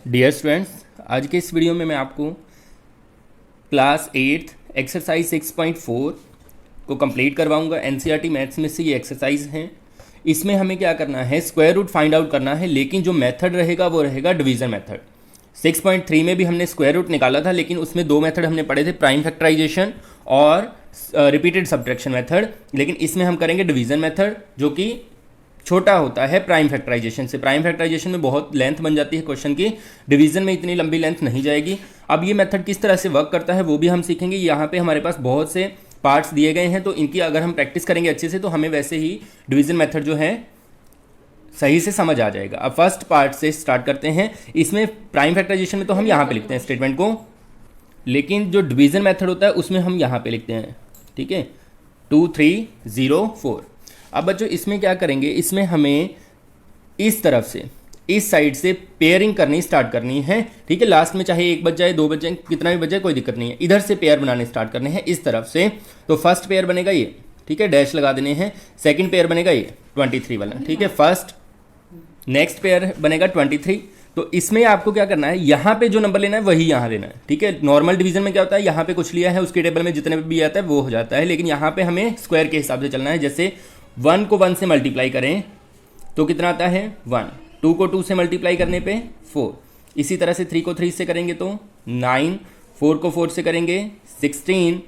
Dear students, आज के इस वीडियो में मैं आपको क्लास 8 एक्सरसाइज 6.4 को कंप्लीट करवाऊंगा। एनसीईआरटी मैथ्स में से ये एक्सरसाइज हैं। इसमें हमें क्या करना है, स्क्वायर रूट फाइंड आउट करना है, लेकिन जो मेथड रहेगा वो रहेगा डिवीज़न मेथड। 6.3 में भी हमने स्क्वायर रूट निकाला था, लेकिन उसमें दो मेथड हमने पढ़े थे, प्राइम फैक्टराइजेशन और रिपीटेड सब्ट्रैक्शन मेथड। लेकिन इसमें हम करेंगे डिवीज़न मेथड, जो कि छोटा होता है प्राइम फैक्टराइजेशन से। प्राइम फैक्टराइजेशन में बहुत लेंथ बन जाती है क्वेश्चन की, डिवीजन में इतनी लंबी लेंथ नहीं जाएगी। अब ये मेथड किस तरह से वर्क करता है वो भी हम सीखेंगे। यहाँ पे हमारे पास बहुत से पार्ट्स दिए गए हैं, तो इनकी अगर हम प्रैक्टिस करेंगे अच्छे से तो हमें वैसे ही डिवीजन मेथड जो है सही से समझ आ जाएगा। अब फर्स्ट पार्ट से स्टार्ट करते हैं। इसमें प्राइम फैक्टराइजेशन में तो हम यहाँ पे लिखते हैं स्टेटमेंट को, लेकिन जो डिवीजन मेथड होता है उसमें हम यहाँ पे लिखते हैं। ठीक है, 2 3 0 4। अब बच्चों इसमें क्या करेंगे, इसमें हमें इस तरफ से, इस साइड से पेयरिंग करनी स्टार्ट करनी है। ठीक है, लास्ट में चाहे एक बच जाए, दो बच जाए, कितना भी बच जाए कोई दिक्कत नहीं है। इधर से पेयर बनाने स्टार्ट करने हैं इस तरफ से। तो फर्स्ट पेयर बनेगा ये, ठीक है, डैश लगा देने हैं। सेकंड पेयर बनेगा ये 23 वाला, ठीक है, फर्स्ट। नेक्स्ट पेयर बनेगा 23। तो इसमें आपको क्या करना है, यहाँ पे जो नंबर लेना है वही यहाँ लेना है। ठीक है, नॉर्मल डिवीजन में क्या होता है, यहाँ पे कुछ लिया है उसके टेबल में जितने भी आता है वो हो जाता है, लेकिन यहाँ पे हमें स्क्वायर के हिसाब से चलना है। जैसे 1 को 1 से मल्टीप्लाई करें तो कितना आता है 1, 2 को 2 से मल्टीप्लाई करने पे 4, इसी तरह से 3 को 3 से करेंगे तो 9, 4 को 4 से करेंगे 16,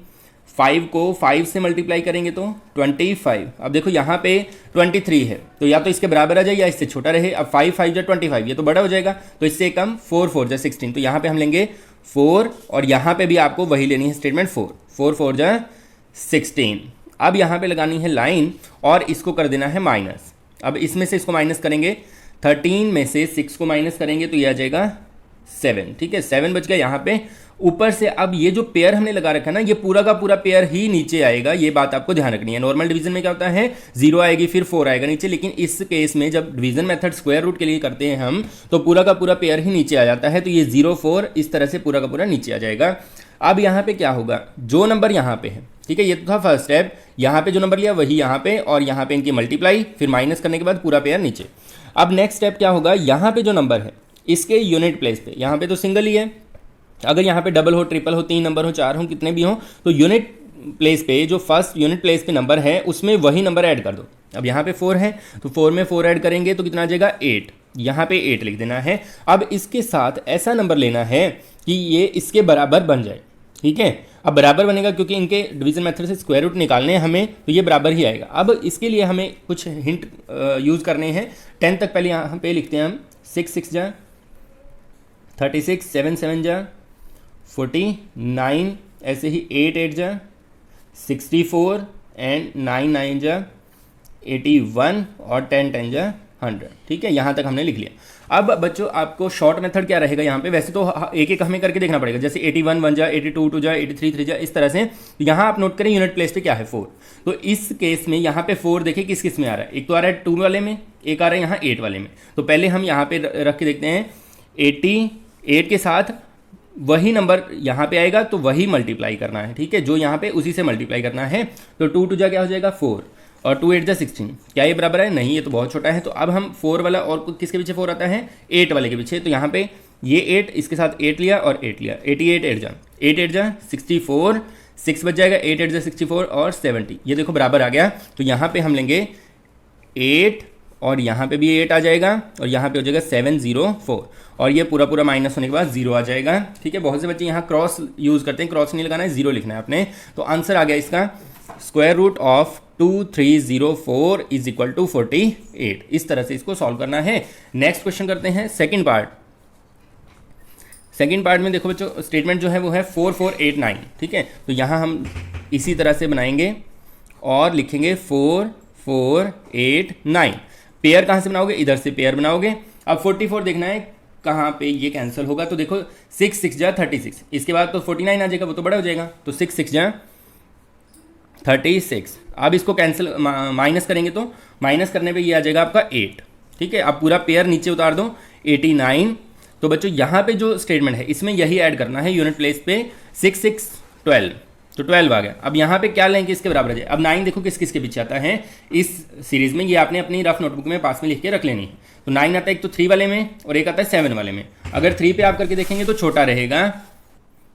5 को 5 से मल्टीप्लाई करेंगे तो 25। अब देखो यहाँ पे 23 है, तो या तो इसके बराबर आ जाए या इससे छोटा रहे। अब 5 5 जा 25, ये तो बड़ा हो जाएगा, तो इससे कम 4 4 जा 16, तो यहाँ पे हम लेंगे 4, और यहाँ पे भी आपको वही लेनी है स्टेटमेंट 4 4 4 जा 16। अब यहाँ पे लगानी है लाइन और इसको कर देना है माइनस। अब इसमें से इसको माइनस करेंगे, 13 में से 6 को माइनस करेंगे तो ये आ जाएगा 7। ठीक है, 7 बच गया यहाँ पे ऊपर से। अब ये जो पेयर हमने लगा रखा है ना, ये पूरा का पूरा पेयर ही नीचे आएगा, ये बात आपको ध्यान रखनी है। नॉर्मल डिवीजन में क्या होता है, 0 आएगी फिर 4 आएगा नीचे, लेकिन इस केस में जब डिवीजन मेथड स्क्वायर रूट के लिए करते हैं हम, तो पूरा का पूरा पेयर ही नीचे आ जाता है। तो ये 0 4 इस तरह से पूरा का पूरा नीचे आ जाएगा। अब यहाँ पे क्या होगा, जो नंबर यहाँ पे है, ठीक है, ये तो था फर्स्ट स्टेप, यहाँ पे जो नंबर लिया वही यहाँ पे, और यहाँ पे इनकी मल्टीप्लाई, फिर माइनस करने के बाद पूरा पेयर नीचे। अब नेक्स्ट स्टेप क्या होगा, यहाँ पे जो नंबर है इसके यूनिट प्लेस पे, यहाँ पे तो सिंगल ही है, अगर यहाँ पे डबल हो, ट्रिपल हो, 3 नंबर हो, 4 हो, कितने भी हो, तो यूनिट प्लेस पे जो फर्स्ट यूनिट प्लेस पे नंबर है उसमें वही नंबर ऐड कर दो। अब यहाँ पे 4 है तो 4 में 4 ऐड करेंगे तो कितना आ जाएगा 8, यहाँ पे 8 लिख देना है। अब इसके साथ ऐसा नंबर लेना है कि ये इसके बराबर बन जाए। ठीक है, अब बराबर बनेगा क्योंकि इनके डिवीजन मेथड से स्क्वायर रूट निकालने हैं हमें, तो ये बराबर ही आएगा। अब इसके लिए हमें कुछ हिंट यूज़ करने हैं। 10 तक पहले यहाँ पे लिखते हैं हम, 6 6 जा 36, 7 7 जा 49, ऐसे ही 8 8 जा 64 एंड 9 9 जा 81 और 10 10 जा 100। ठीक है, यहाँ तक हमने लिख लिया। अब बच्चों आपको शॉर्ट मेथड क्या रहेगा यहाँ पे, वैसे तो एक एक हमें करके देखना पड़ेगा, जैसे 81 1 जा 82 2 जा 83 3 जा, इस तरह से। यहाँ आप नोट करें यूनिट प्लेस पे क्या है 4, तो इस केस में यहाँ पे 4 देखिए किस किस में आ रहा है, एक तो आ रहा है 2 वाले में, एक आ रहा है यहाँ 8 वाले में। तो पहले हम यहाँ पे रख के देखते हैं, 88 के साथ वही नंबर यहाँ पे आएगा तो वही मल्टीप्लाई करना है। ठीक है, जो यहाँ पे उसी से मल्टीप्लाई करना है। तो 2 2 जा क्या हो जाएगा 4, और 2 8 जा 16, क्या ये बराबर है, नहीं, ये तो बहुत छोटा है। तो अब हम 4 वाला, और किसके पीछे 4 आता है, 8 वाले के पीछे, तो यहाँ पे ये 8 इसके साथ 8 लिया और 8 लिया, 88 8 8 जा 64, 6 बच जाएगा, 8 8 जा 64 और 70, ये देखो बराबर आ गया। तो यहाँ पे हम लेंगे 8, और यहाँ पे भी 8 आ जाएगा, और यहाँ पे हो जाएगा 704, और ये पूरा पूरा माइनस होने के बाद 0 आ जाएगा। ठीक है, बहुत से बच्चे यहाँ क्रॉस यूज़ करते हैं, क्रॉस नहीं लगाना है, 0 लिखना है आपने। तो आंसर आ गया इसका, square root of 2304 is equal to 48। इस तरह से इसको सॉल्व करना है। नेक्स्ट क्वेश्चन करते हैं, सेकेंड पार्ट। सेकेंड पार्ट में देखो बच्चों, स्टेटमेंट जो है वो है 4 4 8 9। ठीक है, तो यहाँ हम इसी तरह से बनाएंगे और लिखेंगे 4 4 8 9। पेयर कहाँ से बनाओगे, इधर से पेयर बनाओगे। अब 44 देखना है कहाँ पे ये कैंसिल होगा, तो देखो 6 6 जा 36, इसके बाद तो 49 आ जाएगा, वो तो बड़ा हो जाएगा, तो 6 6 जा 36। अब इसको कैंसिल माइनस करेंगे तो माइनस करने पे ये आ जाएगा आपका 8। ठीक है, अब पूरा पेयर नीचे उतार दो, 89। तो बच्चों यहाँ पे जो स्टेटमेंट है इसमें यही ऐड करना है यूनिट प्लेस पे, 6 6 12, तो 12 आ गया। अब यहाँ पे क्या लेंगे इसके बराबर आ जाए। अब 9 देखो किस किस के पीछे आता है इस सीरीज में, ये आपने अपनी रफ नोटबुक में पास में लिख के रख लेनी है। तो 9 आता है एक तो 3 वाले में और एक आता है 7 वाले में। अगर 3 पे आप करके देखेंगे तो छोटा रहेगा,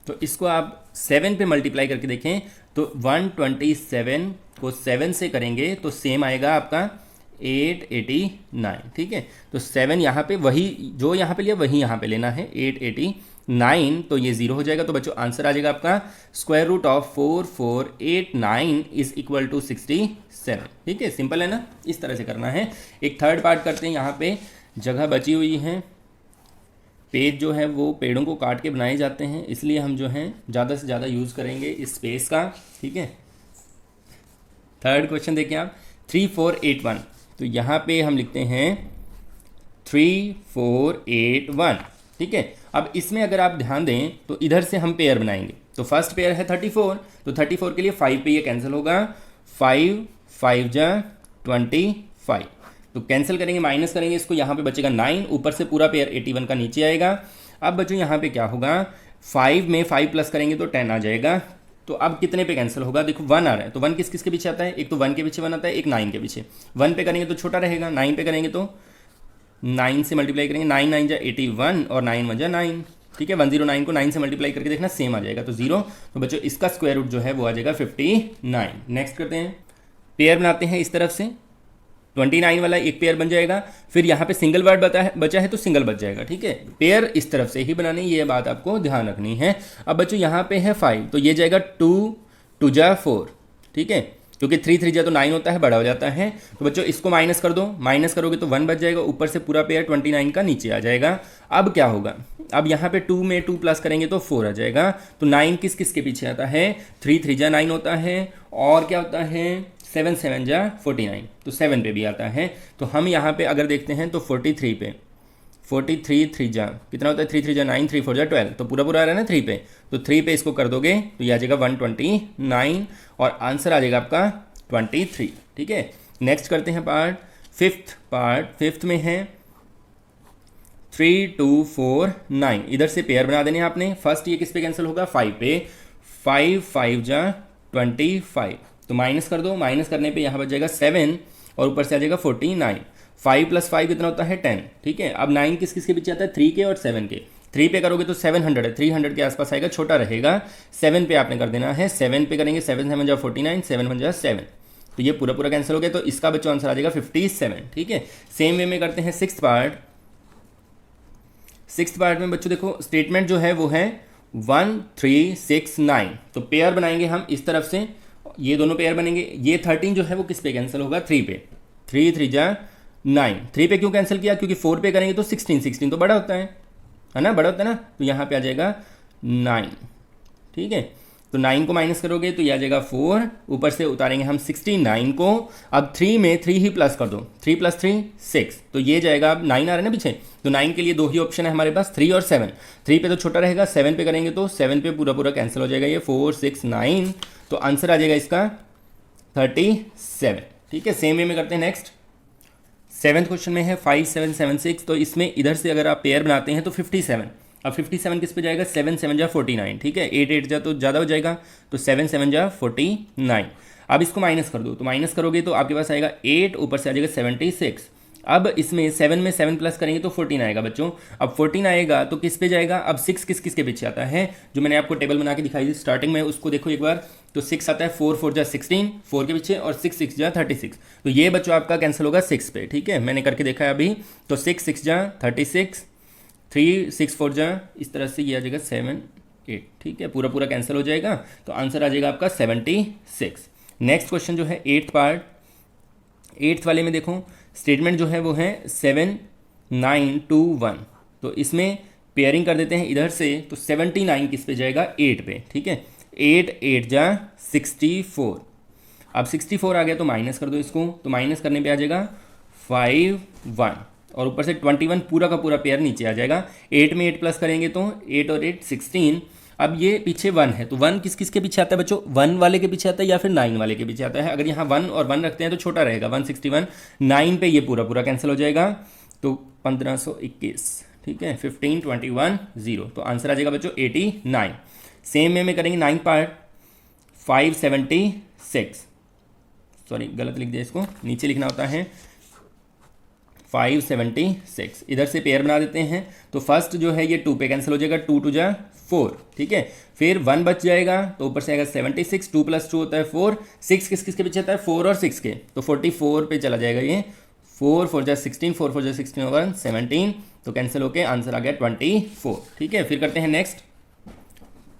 तो इसको आप 7 पे मल्टीप्लाई करके देखें तो 127 को 7 से करेंगे तो सेम आएगा आपका 889। ठीक है, तो 7 यहाँ पे वही जो यहाँ पे लिया वही यहाँ पे लेना है 889, तो ये 0 हो जाएगा। तो बच्चों आंसर आ जाएगा आपका square root of 4489 is equal to 67। ठीक है, सिंपल है ना, इस तरह से करना है। एक थर्ड पार्ट करते हैं, यहाँ पे जगह बची हुई है। पेज जो है वो पेड़ों को काट के बनाए जाते हैं, इसलिए हम जो है ज़्यादा से ज़्यादा यूज़ करेंगे इस स्पेस का। ठीक है, थर्ड क्वेश्चन देखिए आप 3481, तो यहाँ पे हम लिखते हैं 3481। ठीक है, अब इसमें अगर आप ध्यान दें तो इधर से हम पेयर बनाएंगे, तो फर्स्ट पेयर है 34, तो 34 के लिए 5 पे ये कैंसिल होगा, 5 5 जा 25, तो कैंसिल करेंगे, माइनस करेंगे इसको, यहाँ पे बचेगा 9, ऊपर से पूरा पेयर 81 का नीचे आएगा। अब बच्चों यहाँ पे क्या होगा, 5 में 5 प्लस करेंगे तो 10 आ जाएगा। तो अब कितने पे कैंसिल होगा, देखो 1 आ रहा है, तो 1 किस किस के पीछे आता है, एक तो 1 के पीछे 1 आता है, एक 9 के पीछे। 1 पे करेंगे तो छोटा रहेगा, 9 पे करेंगे तो 9 से मल्टीप्लाई करेंगे, 9 9 जा 81 और 9 1 जा 9। ठीक है, 109 को 9 से मल्टीप्लाई करके देखना सेम आ जाएगा, तो 0। तो बच्चों इसका स्क्वायर रूट जो है वो आ जाएगा 59। नेक्स्ट करते हैं, पेयर बनाते हैं इस तरफ से, 29 वाला एक पेयर बन जाएगा, फिर यहाँ पे सिंगल वर्ड बचा है तो सिंगल बच जाएगा। ठीक है, पेयर इस तरफ से ही बनाने, ये बात आपको ध्यान रखनी है। अब बच्चों यहाँ पे है 5, तो ये जाएगा 2 2 जा 4। ठीक है, क्योंकि 3 3 जा तो 9 होता है, बड़ा हो जाता है। तो बच्चों इसको माइनस कर दो, माइनस करोगे तो 1 बच जाएगा, ऊपर से पूरा पेयर 29 का नीचे आ जाएगा। अब क्या होगा, अब यहाँ पे 2 में 2 प्लस करेंगे तो 4 आ जाएगा। तो 9 किस किस के पीछे आता है, 3 3 जा 9 होता है, और क्या होता है 7 7 जा 49, तो 7 पे भी आता है। तो हम यहाँ पे अगर देखते हैं तो 43 पे 43 3 जा कितना होता है, 3 3 जा 9, 3 4 जा 12, तो पूरा पूरा आ रहा है ना 3 पे, तो 3 पे इसको कर दोगे तो ये आ जाएगा 129 और आंसर आ जाएगा आपका 23। ठीक है, नेक्स्ट करते हैं फिफ्थ में है 3 2 4 9, इधर से पेयर बना देने हैं आपने। फर्स्ट ये किस पे कैंसिल होगा, 5 पे, 5 5 जा 25, तो माइनस कर दो, माइनस करने पे यहाँ बच जाएगा 7 और ऊपर से आ जाएगा 49। 5 + 5 कितना होता है 10। ठीक है, अब 9 किस किस के पीछे आता है, 3 के और 7 के। 3 पे करोगे तो 700 है, 300 के आसपास आएगा, छोटा रहेगा। 7 पे आपने कर देना है, 7 पे करेंगे 7 7 जा 49, 7 1 जा 7, तो ये पूरा पूरा कैंसिल हो गया, तो इसका बच्चों आंसर आ जाएगा 57। ठीक है, सेम वे में करते हैं सिक्स्थ पार्ट में बच्चों देखो स्टेटमेंट जो है वो है 1 3 6 9, तो पेयर बनाएंगे हम इस तरफ से, ये दोनों पेयर बनेंगे। ये 13 जो है वो किस पे कैंसिल होगा, 3 पे, 3 3 जा 9। 3 पे क्यों कैंसिल किया, क्योंकि 4 पे करेंगे तो 16 तो बड़ा होता है ना, बड़ा होता है ना, तो यहाँ पे आ जाएगा 9। ठीक है, तो 9 को माइनस करोगे तो ये आ जाएगा 4, ऊपर से उतारेंगे हम 69 को। अब 3 में 3 ही प्लस कर दो, 3 + 3 6, तो ये जाएगा, अब 9 आ रहा है ना पीछे, तो 9 के लिए 2 ही ऑप्शन है हमारे पास, 3 और 7। 3 पे तो छोटा रहेगा, 7 पे करेंगे तो 7 पे पूरा पूरा कैंसिल हो जाएगा, ये 4 6 9, तो आंसर आ जाएगा इसका 37। ठीक है, सेम वे में करते हैं नेक्स्ट। 7th क्वेश्चन में है 5 7 7 6, तो इसमें इधर से अगर आप पेयर बनाते हैं तो 57। अब 57 किस पे जाएगा, 7 7 जा 49। ठीक है, 8 8 जा तो ज़्यादा हो जाएगा, तो 7 7 जा 49। अब इसको माइनस कर दो, तो माइनस करोगे तो आपके पास आएगा 8, ऊपर से आ जाएगा 76। अब इसमें 7 में 7 प्लस करेंगे तो 14 आएगा बच्चों। अब 14 आएगा तो किस पे जाएगा, अब 6 किस किस के पीछे आता है, जो मैंने आपको टेबल बना के दिखाई थी स्टार्टिंग में, उसको देखो एक बार, तो 6 आता है, 4 4 जा 16, 4 के पीछे, और 6 6 जा 36, तो ये बच्चों आपका कैंसिल होगा 6 पे। ठीक है, मैंने करके देखा है अभी, तो 6 6 जा 36, 3 6 4 जा, इस तरह से ये आ जाएगा 7 8। ठीक है, पूरा पूरा कैंसिल हो जाएगा, तो आंसर आ जाएगा आपका 76। नेक्स्ट क्वेश्चन जो है 8th पार्ट, 8th वाले में देखो स्टेटमेंट जो है वो है 7 9 2 1, तो इसमें पेयरिंग कर देते हैं इधर से, तो 79 किस पे जाएगा, 8 पे। ठीक है, 8 8 जा 64। अब 64 आ गया तो माइनस कर दो इसको, तो माइनस करने पे आ जाएगा 5 1, और ऊपर से 21 पूरा का पूरा पेयर नीचे आ जाएगा। 8 में 8 प्लस करेंगे तो 8 और 8 16। अब ये पीछे 1 है, तो 1 किस किस के पीछे आता है बच्चों, 1 वाले के पीछे आता है या फिर 9 वाले के पीछे आता है। अगर यहाँ 1 और 1 रखते हैं तो छोटा रहेगा, 161। 9 पे ये पूरा पूरा कैंसिल हो जाएगा, तो 1521। ठीक है, 15 21 0, तो आंसर आ जाएगा बच्चों 89। सेम वे में करेंगे 9th पार्ट, 576, सॉरी गलत लिख दिया, इसको नीचे लिखना होता है 576। इधर से पेयर बना देते हैं, तो फर्स्ट जो है ये 2 पे कैंसिल हो जाएगा, 2 2 जा 4, ठीक है। फिर 1 बच जाएगा, तो ऊपर से आएगा 76, 2 + 2 होता है 4, 6 किसके पीछे आता है, 4 और 6 के, तो 44 पे चला जाएगा ये, 4 4 जा 16, 4 4 जा 16 होगा 17, तो कैंसिल होके आंसर आ गया 24, ठीक है। फिर करते हैं नेक्स्ट।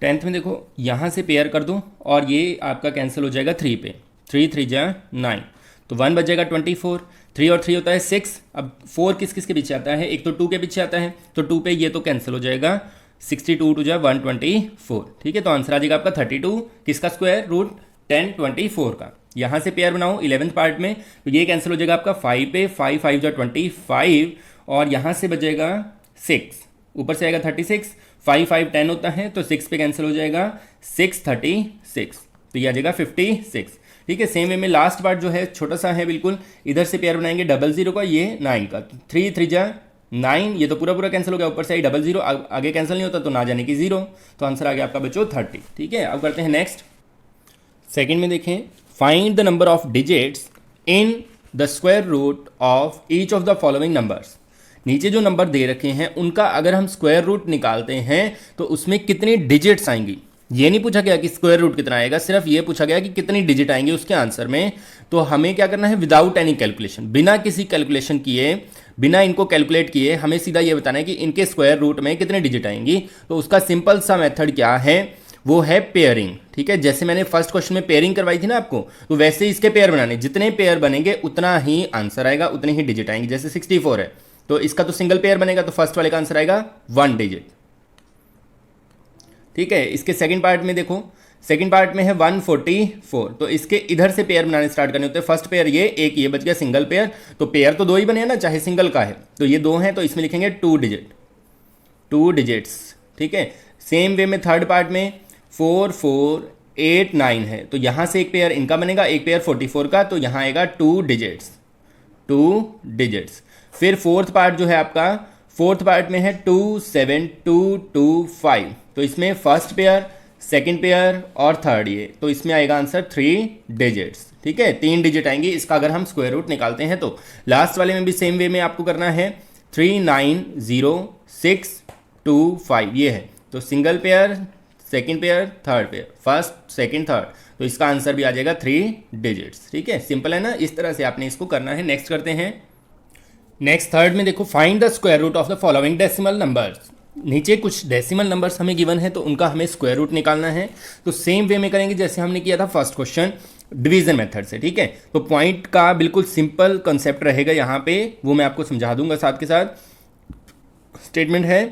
10th में देखो यहाँ से पेयर कर दूँ और ये आपका कैंसिल हो जाएगा 3 पे, 3 3 जा 9, तो 1 बच जाएगा 24, 3 और 3 होता है 6। अब 4 किसके पीछे आता है, एक तो 2 के पीछे आता है, तो 2 पे ये तो कैंसिल हो जाएगा, 62 2 जा 124, ठीक है। तो आंसर आ जाएगा आपका 32, किसका स्क्वायर रूट 1024 का। यहाँ से पेयर बनाओ 11th पार्ट में, तो ये कैंसिल हो जाएगा आपका 5 पे, 5 5 जा 25, और यहाँ से बचेगा 6, ऊपर से आएगा 36, 5 5 10 होता है, तो 6 पे कैंसिल हो जाएगा 6 36, तो ये आ जाएगा 56, ठीक है। सेम वे में लास्ट पार्ट जो है छोटा सा है बिल्कुल, इधर से पेयर बनाएंगे 00 का, ये 9 का, 3 3 जा 9, ये तो पूरा कैंसिल हो गया, ऊपर से आई 00, आगे कैंसिल नहीं होता तो ना जाने की 0, तो आंसर आ गया आपका बच्चों 30, ठीक है। अब करते हैं नेक्स्ट। सेकंड में देखें, find the number of digits in the square root of each of the following numbers. नीचे जो नंबर दे रखे हैं उनका अगर हम स्क्वायर रूट निकालते हैं तो उसमें कितनी डिजिट्स आएंगी। ये नहीं पूछा गया कि स्क्वायर रूट कितना आएगा, सिर्फ ये पूछा गया कि कितनी डिजिट आएंगी उसके आंसर में। तो हमें क्या करना है, विदाउट एनी कैलकुलेशन, बिना किसी कैलकुलेशन किए, बिना इनको कैलकुलेट किए, हमें सीधा ये बताना है कि इनके स्क्वायर रूट में कितनी डिजिट आएंगी। तो उसका सिंपल सा मेथड क्या है, वो है पेयरिंग, ठीक है। जैसे मैंने फर्स्ट क्वेश्चन में पेयरिंग करवाई थी ना आपको, तो वैसे ही इसके पेयर बनाने, जितने पेयर बनेंगे उतना ही आंसर आएगा, उतनी ही डिजिट आएंगी। जैसे 64 है तो इसका तो सिंगल पेयर बनेगा, तो फर्स्ट वाले का आंसर आएगा 1 डिजिट, ठीक है। इसके सेकंड पार्ट में देखो, सेकंड पार्ट में है 144, तो इसके इधर से पेयर बनाने स्टार्ट करने होते हैं। फर्स्ट पेयर ये बच गया सिंगल पेयर, तो पेयर तो 2 ही बने हैं ना, चाहे सिंगल का है, तो ये 2 हैं, तो इसमें लिखेंगे 2 डिजिट, 2 डिजिट्स, ठीक है। सेम वे में थर्ड पार्ट में 4 4 8 9 है, तो यहां से एक पेयर इनका बनेगा, एक पेयर 44 का, तो यहां आएगा 2 डिजिट्स, 2 डिजिट्स। फिर फोर्थ पार्ट जो है आपका, फोर्थ पार्ट में है 2 7 2 2 5, तो इसमें फर्स्ट पेयर, सेकंड पेयर और थर्ड ये, तो इसमें आएगा आंसर 3 डिजिट्स, ठीक है। 3 डिजिट आएंगी इसका अगर हम स्क्वायर रूट निकालते हैं तो। लास्ट वाले में भी सेम वे में आपको करना है, 3 9 0 6 2 5 ये है, तो single pair, second pair, third pair, first second third, तो इसका आंसर भी आ जाएगा 3 डिजिट्स, ठीक है। सिंपल है ना, इस तरह से आपने इसको करना है। नेक्स्ट करते हैं। नेक्स्ट थर्ड में देखो, find the square root of the following decimal numbers. नीचे कुछ डेसिमल नंबर्स हमें गिवन है, तो उनका हमें स्क्वायर रूट निकालना है। तो सेम वे में करेंगे जैसे हमने किया था फर्स्ट क्वेश्चन, डिवीजन मेथड से, ठीक है। तो पॉइंट का बिल्कुल सिंपल कंसेप्ट रहेगा यहाँ पे, वो मैं आपको समझा दूंगा साथ के साथ। स्टेटमेंट है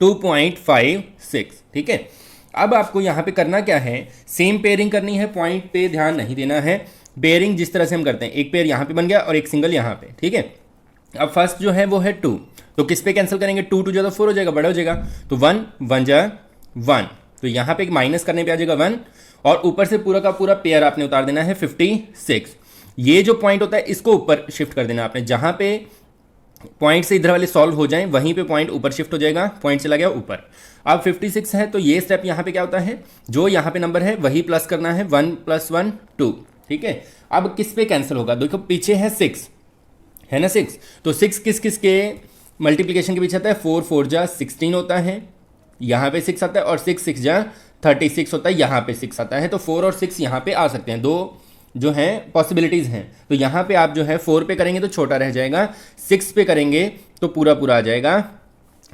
2.56, ठीक है। अब आपको यहाँ पे करना क्या है, सेम पेयरिंग करनी है, पॉइंट पे ध्यान नहीं देना है। पेयरिंग जिस तरह से हम करते हैं, एक पेयर यहाँ पे बन गया और एक सिंगल यहाँ पे, ठीक है। अब फर्स्ट जो है वो है 2, तो किस पे कैंसिल करेंगे, 2 2 जा 4 हो जाएगा, बड़ा हो जाएगा, तो 1 1 जा 1, तो यहाँ पे एक माइनस करने पे आ जाएगा 1, और ऊपर से पूरा का पूरा पेयर आपने उतार देना है 56। ये जो पॉइंट होता है इसको ऊपर शिफ्ट कर देना आपने, जहाँ पे पॉइंट से इधर वाले सॉल्व हो जाएं वहीं पे पॉइंट ऊपर शिफ्ट हो जाएगा, पॉइंट चला गया ऊपर। अब 56 है, तो ये स्टेप यहाँ पे क्या होता है, जो यहाँ पे नंबर है वही प्लस करना है, 1 + 1 2, ठीक है। अब किस पे कैंसिल होगा, देखो पीछे है 6, है ना 6, तो 6 किस के मल्टीप्लिकेशन के पीछे आता है, 4 4 जा 16 होता है, यहाँ पे 6 आता है, और 6 6 जा 36 होता है, यहाँ पे 6 आता है, तो 4 और 6 यहाँ पे आ सकते हैं, 2 जो हैं पॉसिबिलिटीज़ हैं। तो यहाँ पे आप जो है 4 पे करेंगे तो छोटा रह जाएगा, 6 पे करेंगे तो पूरा आ जाएगा,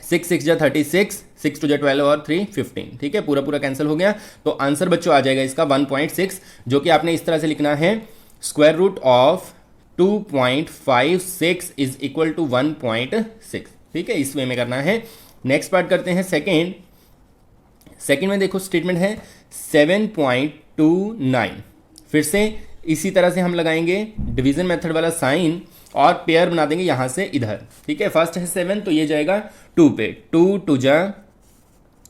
6 6 जा 36, 6 2 जा 12 और 3 15, ठीक है। पूरा कैंसिल हो गया, तो आंसर बच्चों आ जाएगा इसका 1.6, जो कि आपने इस तरह से लिखना है, square root of 2.56 is equal to 1.6, ठीक है। इस वे में करना है। नेक्स्ट पार्ट करते हैं सेकेंड में देखो स्टेटमेंट है 7.29, फिर से इसी तरह से हम लगाएंगे डिवीजन मेथड वाला साइन और पेयर बना देंगे यहाँ से इधर, ठीक है। फर्स्ट है 7, तो ये जाएगा 2 पे, 2 2 जा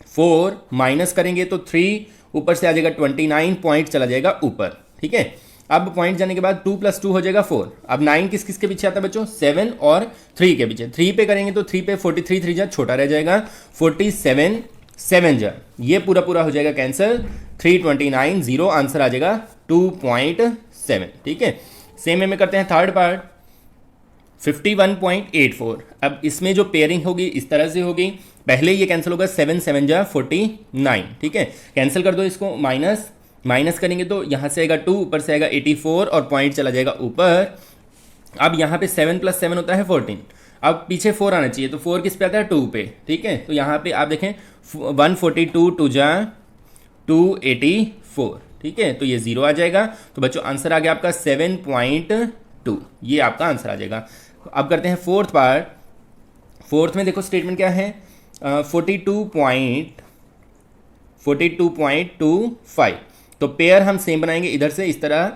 4, माइनस करेंगे तो 3, ऊपर से आ जाएगा 29, पॉइंट चला जाएगा ऊपर, ठीक है। अब पॉइंट जाने के बाद 2 + 2 हो जाएगा 4। अब 9 किस के पीछे आता है बच्चों, 7 और 3 के पीछे। 3 पे करेंगे तो 3 पे 43 3 जा छोटा रह जाएगा, 47 7 जा, ये पूरा हो जाएगा कैंसिल, 329 0, आंसर आ जाएगा 2.7, ठीक है। सेम में करते हैं थर्ड पार्ट, 51.84। अब इसमें जो पेयरिंग होगी इस तरह से होगी, पहले ये कैंसिल होगा 7 7 जा 49, ठीक है, कैंसिल कर दो इसको, माइनस माइनस करेंगे तो यहाँ से आएगा 2, ऊपर से आएगा 84 और पॉइंट चला जाएगा ऊपर। अब यहाँ पे 7 + 7 होता है 14, अब पीछे 4 आना चाहिए, तो 4 किस पे आता है 2 पे, ठीक है। तो यहाँ पे आप देखें 142 2 जा 284, ठीक है, तो ये 0 आ जाएगा। तो बच्चों आंसर आ गया आपका 7.2, ये आपका आंसर आ जाएगा। अब करते हैं फोर्थ पार्ट। फोर्थ में देखो स्टेटमेंट क्या है, 42.25, तो पेयर हम सेम बनाएंगे इधर से इस तरह,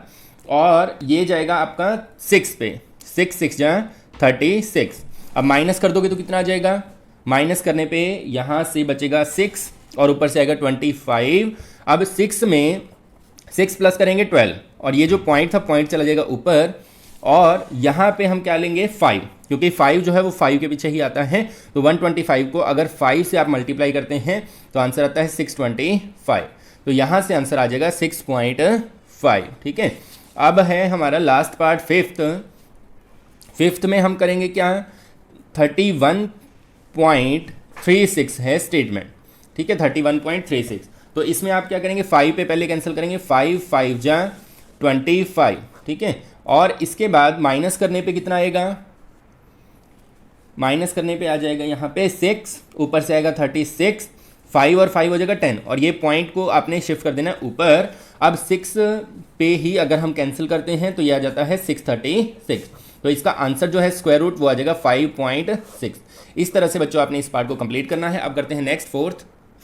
और ये जाएगा आपका 6 पे, 6 6 जा 36। अब माइनस कर दोगे तो कितना आ जाएगा, माइनस करने पे यहाँ से बचेगा 6 और ऊपर से आएगा 25। अब 6 में 6 प्लस करेंगे 12, और ये जो पॉइंट था पॉइंट चला जाएगा ऊपर, और यहाँ पे हम क्या लेंगे 5, क्योंकि 5 जो है वो 5 के पीछे ही आता है। तो 125 को अगर 5 से आप मल्टीप्लाई करते हैं तो आंसर आता है 625, तो यहाँ से आंसर आ जाएगा 6.5, ठीक है। अब है हमारा लास्ट पार्ट फिफ्थ में हम करेंगे क्या, 31.36 है स्टेटमेंट, ठीक है, 31.36। तो इसमें आप क्या करेंगे, 5 पे पहले कैंसिल करेंगे, 5 5 जा 25, ठीक है, और इसके बाद माइनस करने पे कितना आएगा, माइनस करने पे आ जाएगा यहाँ पे 6, ऊपर से आएगा 36, 5 और 5 हो जाएगा 10, और ये पॉइंट को आपने शिफ्ट कर देना ऊपर। अब 6 पे ही अगर हम कैंसिल करते हैं तो ये आ जाता है 636, तो इसका आंसर जो है स्क्वायर रूट वो आ जाएगा 5.6। इस तरह से बच्चों आपने इस पार्ट को कंप्लीट करना है। अब करते हैं नेक्स्ट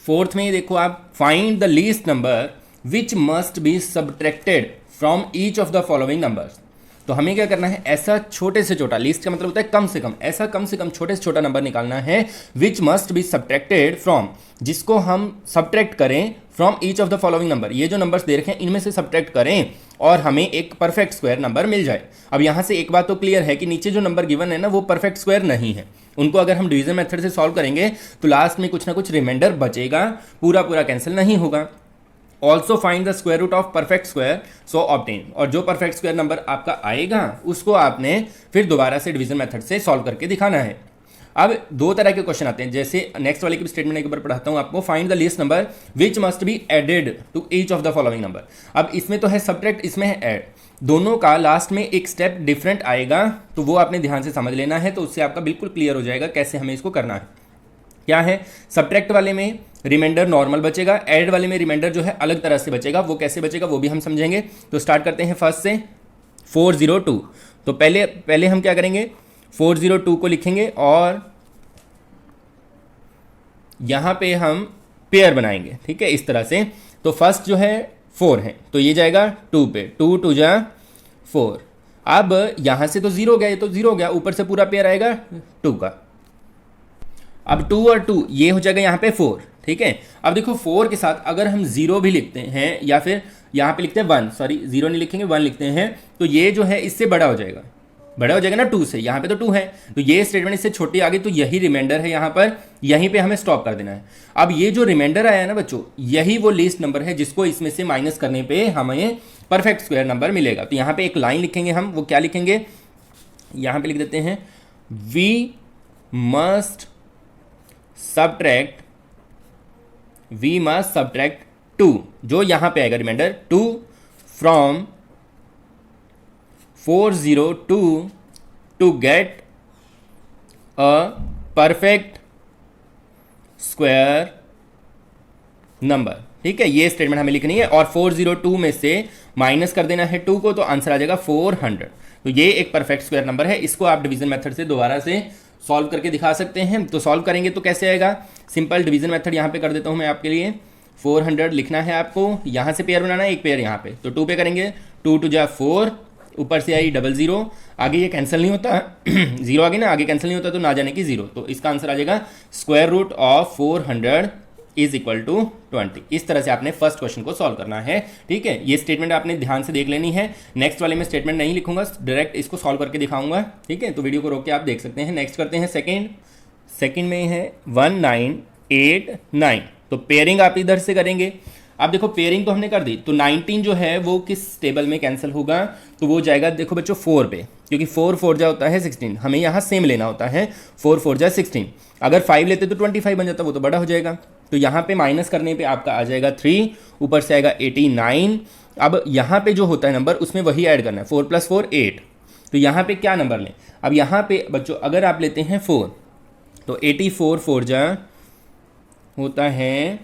फोर्थ में देखो आप, find the least number which must be subtracted from each of the following numbers. तो हमें क्या करना है, ऐसा छोटे से छोटा, लीस्ट का मतलब होता है कम से कम, ऐसा कम से कम छोटे से छोटा नंबर निकालना है, विच मस्ट बी सब्ट्रैक्टेड फ्रॉम, जिसको हम सब्ट्रैक्ट करें from each of the following number. ये जो नंबर्स दे रखे हैं इनमें से सब्ट्रैक्ट करें और हमें एक परफेक्ट स्क्वायर नंबर मिल जाए। अब यहाँ से एक बात तो क्लियर है कि नीचे जो नंबर गिवन है ना वो परफेक्ट स्क्वायर नहीं है, उनको अगर हम डिवीजन मेथड से सॉल्व करेंगे तो लास्ट में कुछ ना कुछ रिमाइंडर बचेगा, पूरा पूरा कैंसिल नहीं होगा। Also find the square root of perfect square so obtain, और जो परफेक्ट स्क्वायर नंबर आपका आएगा उसको आपने फिर दोबारा से डिवीजन मेथड से सॉल्व करके दिखाना है। अब दो तरह के क्वेश्चन आते हैं, जैसे नेक्स्ट वाले की स्टेटमेंट एक बार पढ़ाता हूं आपको, find the least number which must be added to each of the following number. अब इसमें तो है सब्ट्रैक्ट, इसमें है ऐड, दोनों का लास्ट में एक स्टेप डिफरेंट आएगा, तो वो आपने ध्यान से समझ लेना है, तो उससे आपका बिल्कुल क्लियर हो जाएगा कैसे हमें इसको करना है। क्या है, सब्ट्रैक्ट वाले में रिमाइंडर नॉर्मल बचेगा, ऐड वाले में रिमाइंडर जो है अलग तरह से बचेगा, वो कैसे बचेगा वो भी हम समझेंगे। तो स्टार्ट करते हैं फर्स्ट से 402। तो पहले हम क्या करेंगे, 402 को लिखेंगे और यहां पे हम पेयर बनाएंगे, ठीक है, इस तरह से। तो फर्स्ट जो है 4 है तो ये जाएगा 2 पे, 2 2 जा 4। अब यहां से तो 0 हो गया, ये तो 0 हो गया, ऊपर से पूरा पेयर आएगा 2 का। अब 2 और 2 ये हो जाएगा यहाँ पे 4, ठीक है। अब देखो 4 के साथ अगर हम 0 भी लिखते हैं या फिर यहाँ पे लिखते हैं 1, सॉरी 0 नहीं लिखेंगे 1 लिखते हैं, तो ये जो है इससे बड़ा हो जाएगा, बड़ा हो जाएगा ना 2 से, यहाँ पे तो 2 है, तो ये स्टेटमेंट इससे छोटी आ गई, तो यही रिमाइंडर है यहाँ पर, यहीं पे हमें स्टॉप कर देना है। अब ये जो रिमाइंडर आया है ना बच्चों, यही वो लीस्ट नंबर है जिसको इसमें से माइनस करने पे हमें परफेक्ट स्क्वायर नंबर मिलेगा। तो यहाँ पे एक लाइन लिखेंगे हम, वो क्या लिखेंगे, यहाँ पे लिख देते हैं, वी मस्ट सब्ट्रैक्ट 2, जो यहां पे आएगा remainder 2 from 402 to get a perfect square number, ठीक है। ये स्टेटमेंट हमें लिखनी है और 402 में से माइनस कर देना है 2 को, तो आंसर आ जाएगा 400। तो ये एक परफेक्ट स्क्वायर नंबर है, इसको आप डिवीजन मेथड से दोबारा से सॉल्व करके दिखा सकते हैं। तो सॉल्व करेंगे तो कैसे आएगा, सिंपल डिवीजन मेथड यहाँ पे कर देता हूँ मैं आपके लिए। 400 लिखना है आपको, यहाँ से पेयर बनाना है, एक पेयर यहाँ पे, तो 2 पे करेंगे, 2 2 जा 4, ऊपर से आई 00, आगे ये कैंसिल नहीं होता 0 आगे ना, आगे कैंसिल नहीं होता तो ना जाने की 0, तो इसका आंसर आ जाएगा square root of 400 is equal to 20। इस तरह से आपने फर्स्ट क्वेश्चन को सॉल्व करना है, ठीक है। ये स्टेटमेंट आपने ध्यान से देख लेनी है, नेक्स्ट वाले में स्टेटमेंट नहीं लिखूंगा, डायरेक्ट इसको सॉल्व करके दिखाऊंगा, ठीक है। तो वीडियो को रोक के आप देख सकते हैं। नेक्स्ट करते हैं सेकंड में है 1989, तो पेयरिंग आप इधर से करेंगे। अब देखो पेयरिंग तो हमने कर दी, तो 19 जो है वो किस टेबल में कैंसिल होगा, तो वो जाएगा देखो बच्चों 4 पे, क्योंकि 4 4 जा होता है 16, हमें यहाँ सेम लेना होता है, 4 4 जा 16। अगर 5 लेते तो 25 बन जाता, वो तो बड़ा हो जाएगा। तो यहाँ पे माइनस करने पे आपका आ जाएगा 3, ऊपर से आएगा 89। अब यहाँ पे जो होता है नंबर उसमें वही ऐड करना है, 4 + 4 8। तो यहाँ पे क्या नंबर लें, अब यहाँ पे बच्चों अगर आप लेते हैं 4 तो 84 4 जा होता है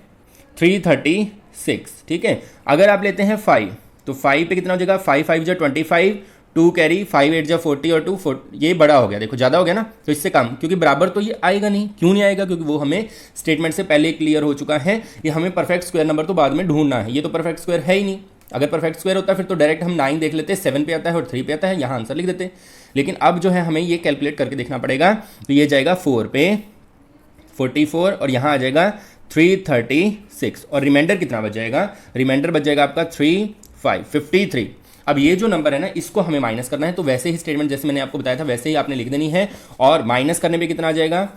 336, ठीक है। अगर आप लेते हैं 5 तो 5 पे कितना हो जाएगा, 5 5 जा 25, 2 कैरी, 5 8 जा 40 और 2 4, ये बड़ा हो गया, देखो ज़्यादा हो गया ना, तो इससे कम, क्योंकि बराबर तो ये आएगा नहीं। क्यों नहीं आएगा, क्योंकि वो हमें स्टेटमेंट से पहले क्लियर हो चुका है, ये हमें परफेक्ट स्क्वायर नंबर तो बाद में ढूंढना है, ये तो परफेक्ट स्क्वायर है ही नहीं। अगर परफेक्ट स्क्वायर होता फिर तो डायरेक्ट हम 9 देख लेते, 7 पे आता है और 3 पे आता है, यहाँ आंसर लिख देते। लेकिन अब जो है हमें ये कैलकुलेट करके देखना पड़ेगा, तो ये जाएगा 4 पे 44 और यहाँ आ जाएगा 336 और रिमाइंडर कितना बच जाएगा, रिमाइंडर बच जाएगा आपका 53। अब ये जो नंबर है ना इसको हमें माइनस करना है, तो वैसे ही स्टेटमेंट जैसे मैंने आपको बताया था वैसे ही आपने लिख देनी है। और माइनस करने पे कितना आ जाएगा,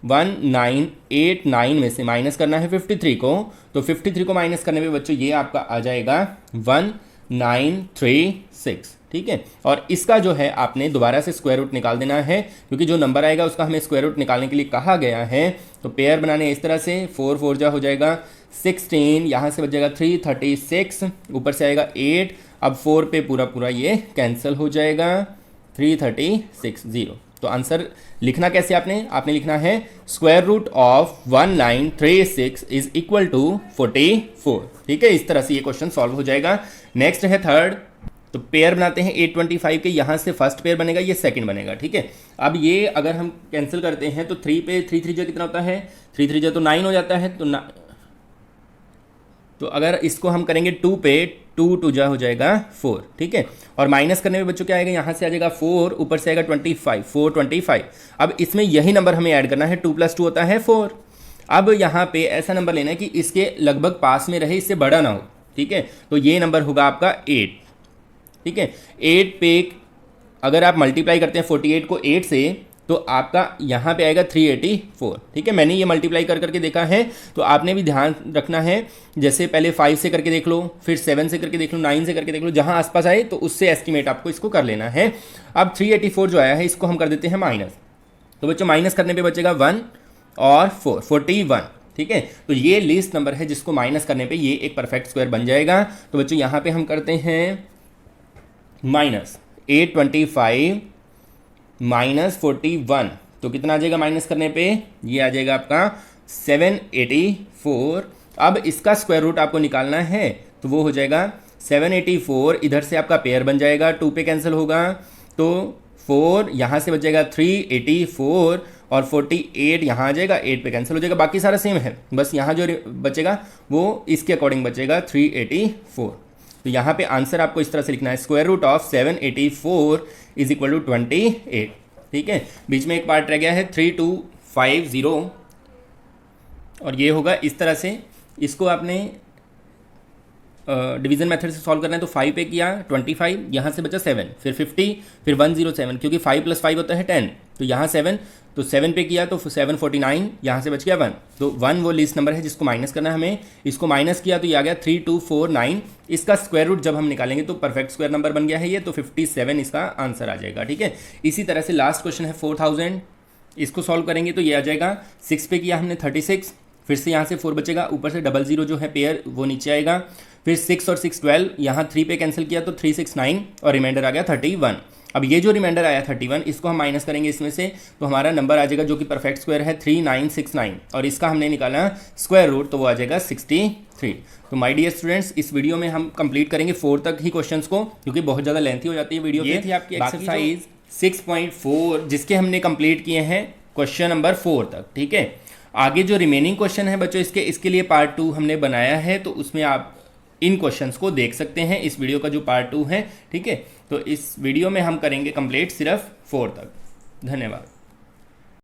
1989 में से माइनस करना है 53 को, तो 53 को माइनस करने पे बच्चों ये आपका आ जाएगा 1936, ठीक है। और इसका जो है आपने दोबारा से स्क्वायर रूट निकाल देना है, क्योंकि जो नंबर आएगा उसका हमें स्क्वायर रूट निकालने के लिए कहा गया है। तो पेयर बनाने इस तरह से 4 4 जा हो जाएगा 16, यहाँ से बच जाएगा 336, ऊपर से आएगा 8, अब 4 पे पूरा ये कैंसिल हो जाएगा, 336 0। तो आंसर लिखना कैसे आपने लिखना है square root of 1936 is equal to 44, ठीक है। इस तरह से ये क्वेश्चन सॉल्व हो जाएगा। नेक्स्ट है थर्ड, तो पेयर बनाते हैं 825 के, यहाँ से फर्स्ट पेयर बनेगा, ये सेकंड बनेगा, ठीक है। अब ये अगर हम कैंसिल करते हैं तो 3 पे 3 3 जा कितना होता है, 3 3 जा तो 9 हो जाता है, तो अगर इसको हम करेंगे 2 पे 2 2 जा हो जाएगा 4, ठीक है। और माइनस करने में बच्चों क्या आएगा, यहाँ से आ जाएगा 4, ऊपर से आएगा 25, 425। अब इसमें यही नंबर हमें ऐड करना है, 2 + 2 होता है 4। अब यहाँ पे ऐसा नंबर लेना है कि इसके लगभग पास में रहे, इससे बड़ा ना हो, ठीक है। तो ये नंबर होगा आपका 8, ठीक है। 8 पे अगर आप मल्टीप्लाई करते हैं 48 को 8 से, तो आपका यहाँ पे आएगा 384, ठीक है। मैंने ये मल्टीप्लाई कर करके देखा है, तो आपने भी ध्यान रखना है, जैसे पहले 5 से करके देख लो, फिर 7 से करके देख लो, 9 से करके देख लो, जहाँ आसपास आए तो उससे एस्टिमेट आपको इसको कर लेना है। अब 384 जो आया है इसको हम कर देते हैं माइनस, तो बच्चों माइनस करने पे बचेगा 1 और 4 41, ठीक है। तो ये लीस्ट नंबर है जिसको माइनस करने पे ये एक परफेक्ट स्क्वायर बन जाएगा। तो बच्चों यहाँ पे हम करते हैं माइनस 825 माइनस 41, तो कितना आ जाएगा माइनस करने पे, ये आ जाएगा आपका 784। अब इसका स्क्वायर रूट आपको निकालना है, तो वो हो जाएगा 784, इधर से आपका पेयर बन जाएगा, 2 पे कैंसिल होगा, तो 4 यहाँ से बच जाएगा 384 और 48 यहाँ आ जाएगा, 8 पे कैंसिल हो जाएगा, बाकी सारा सेम है, बस यहाँ जो बचेगा वो इसके अकॉर्डिंग बचेगा 384। तो यहाँ पे आंसर आपको इस तरह से लिखना है, square root of 784 is equal to 28, ठीक है। बीच में एक पार्ट रह गया है 3250, और ये होगा इस तरह से। इसको आपने डिवीजन मेथड से सॉल्व करना है, तो 5 पे किया 25, यहाँ से बचा 7, फिर 50, फिर 107, क्योंकि 5 + 5 होता है 10, तो यहाँ 7, तो 7 पे किया तो 749, यहाँ से बच गया 1, तो 1 वो लीस्ट नंबर है जिसको माइनस करना है हमें। इसको माइनस किया तो ये आ गया 3249, इसका स्क्वायर रूट जब हम निकालेंगे तो परफेक्ट स्क्वायर नंबर बन गया है ये, तो 57 इसका आंसर आ जाएगा, ठीक है। इसी तरह से लास्ट क्वेश्चन है 4000, इसको सॉल्व करेंगे तो ये आ जाएगा 6 पे किया हमने 36, फिर से यहाँ से 4 बचेगा, ऊपर से 00 जो है पेयर वो नीचे आएगा, फिर 6 और 6 12, यहाँ 3 पे कैंसिल किया तो 369 और रिमाइंडर आ गया 31। अब ये जो रिमाइंडर आया 31, इसको हम माइनस करेंगे इसमें से, तो हमारा नंबर आ जाएगा जो कि परफेक्ट स्क्वायर है 3969, और इसका हमने निकाला स्क्वायर रूट, तो वो आ जाएगा 63। तो माय डियर स्टूडेंट्स, इस वीडियो में हम कंप्लीट करेंगे 4 तक ही क्वेश्चंस को, क्योंकि बहुत ज़्यादा लेंथी हो जाती है वीडियो। ये थी आपकी एक्सरसाइज 6.4, जिसके हमने कंप्लीट किए हैं क्वेश्चन नंबर 4 तक, ठीक है। आगे जो रिमेनिंग क्वेश्चन है बच्चों इसके लिए पार्ट 2 हमने बनाया है, तो उसमें आप इन क्वेश्चंस को देख सकते हैं, इस वीडियो का जो पार्ट 2 है, ठीक है। तो इस वीडियो में हम करेंगे कंप्लीट सिर्फ 4 तक। धन्यवाद।